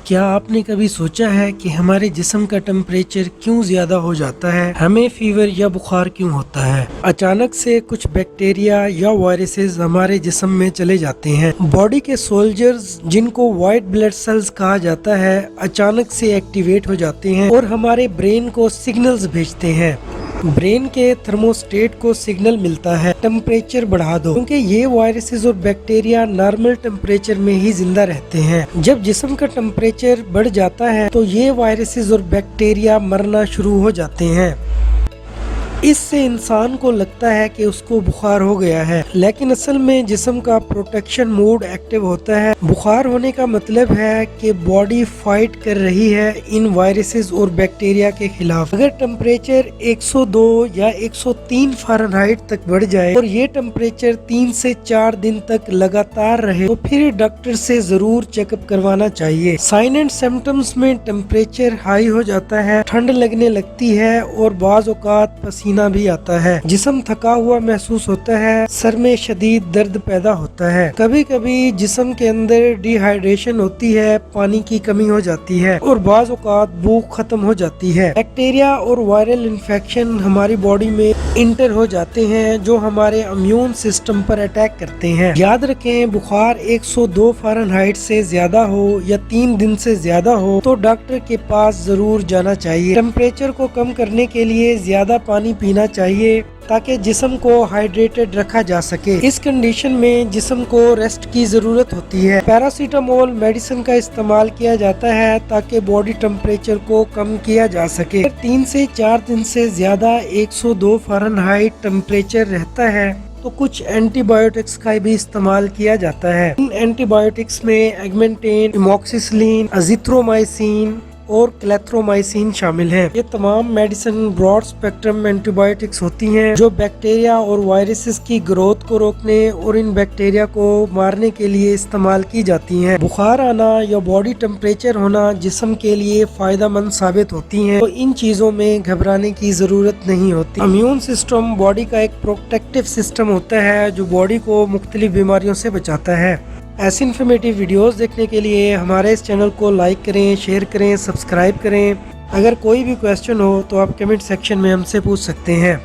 کیا آپ نے کبھی سوچا ہے کہ ہمارے جسم کا ٹمپریچر کیوں زیادہ ہو جاتا ہے؟ ہمیں فیور یا بخار کیوں ہوتا ہے؟ اچانک سے کچھ بیکٹیریا یا وائرسز ہمارے جسم میں چلے جاتے ہیں۔ باڈی کے سولجرز جن کو وائٹ بلڈ سیلز کہا جاتا ہے اچانک سے ایکٹیویٹ ہو جاتے ہیں اور ہمارے برین کو سگنلز بھیجتے ہیں۔ برین کے تھرموسٹیٹ کو سگنل ملتا ہے ٹمپریچر بڑھا دو، کیونکہ یہ وائرسز اور بیکٹیریا نارمل ٹمپریچر میں ہی زندہ رہتے ہیں۔ جب جسم کا ٹمپریچر بڑھ جاتا ہے تو یہ وائرسز اور بیکٹیریا مرنا شروع ہو جاتے ہیں۔ اس سے انسان کو لگتا ہے کہ اس کو بخار ہو گیا ہے، لیکن اصل میں جسم کا پروٹیکشن موڈ ایکٹیو ہوتا ہے۔ بخار ہونے کا مطلب ہے کہ باڈی فائٹ کر رہی ہے ان وائرسز اور بیکٹیریا کے خلاف۔ اگر ٹمپریچر 102 یا 103 فارنہائٹ تک بڑھ جائے اور یہ ٹمپریچر 3 سے 4 دن تک لگاتار رہے تو پھر ڈاکٹر سے ضرور چیک اپ کروانا چاہیے۔ سائن اینڈ سمپٹمز میں ٹمپریچر ہائی ہو جاتا ہے، ٹھنڈ لگنے لگتی ہے اور بعض اوقات پسینہ بھی آتا ہے، جسم تھکا ہوا محسوس ہوتا ہے، سر میں شدید درد پیدا ہوتا ہے، کبھی کبھی جسم کے اندر ڈی ہائیڈریشن ہوتی ہے، پانی کی کمی ہو جاتی ہے اور بعض اوقات بھوک ختم ہو جاتی ہے۔ بیکٹیریا اور وائرل انفیکشن ہماری باڈی میں انٹر ہو جاتے ہیں جو ہمارے امیون سسٹم پر اٹیک کرتے ہیں۔ یاد رکھیں، بخار 102 فارنہائٹ سے زیادہ ہو یا 3 دن سے زیادہ ہو تو ڈاکٹر کے پاس ضرور جانا چاہیے۔ ٹمپریچر کو کم کرنے کے لیے زیادہ پانی پینا چاہیے تاکہ جسم کو ہائیڈریٹڈ رکھا جا سکے۔ اس کنڈیشن میں جسم کو ریسٹ کی ضرورت ہوتی ہے۔ پیراسیٹامول میڈیسن کا استعمال کیا جاتا ہے تاکہ باڈی ٹمپریچر کو کم کیا جا سکے۔ 3 سے 4 دن سے زیادہ 102 فارنہائٹ ٹمپریچر رہتا ہے تو کچھ اینٹی بایوٹکس کا بھی استعمال کیا جاتا ہے۔ ان اینٹی بایوٹکس میں ایگمنٹین، ایموکسیسلین، ازیتھرومائسین اور کلیتھرومائسین شامل ہیں۔ یہ تمام میڈیسن براڈ اسپیکٹرم اینٹی بایوٹکس ہوتی ہیں جو بیکٹیریا اور وائرسز کی گروتھ کو روکنے اور ان بیکٹیریا کو مارنے کے لیے استعمال کی جاتی ہیں۔ بخار آنا یا باڈی ٹمپریچر ہونا جسم کے لیے فائدہ مند ثابت ہوتی ہیں، تو ان چیزوں میں گھبرانے کی ضرورت نہیں ہوتی۔ امیون سسٹم باڈی کا ایک پروٹیکٹیو سسٹم ہوتا ہے جو باڈی کو مختلف بیماریوں سے بچاتا ہے۔ ایسی انفارمیٹیو ویڈیوز دیکھنے کے لیے ہمارے اس چینل کو لائک کریں، شیئر کریں، سبسکرائب کریں۔ اگر کوئی بھی کویسچن ہو تو آپ کمنٹ سیکشن میں ہم سے پوچھ سکتے ہیں۔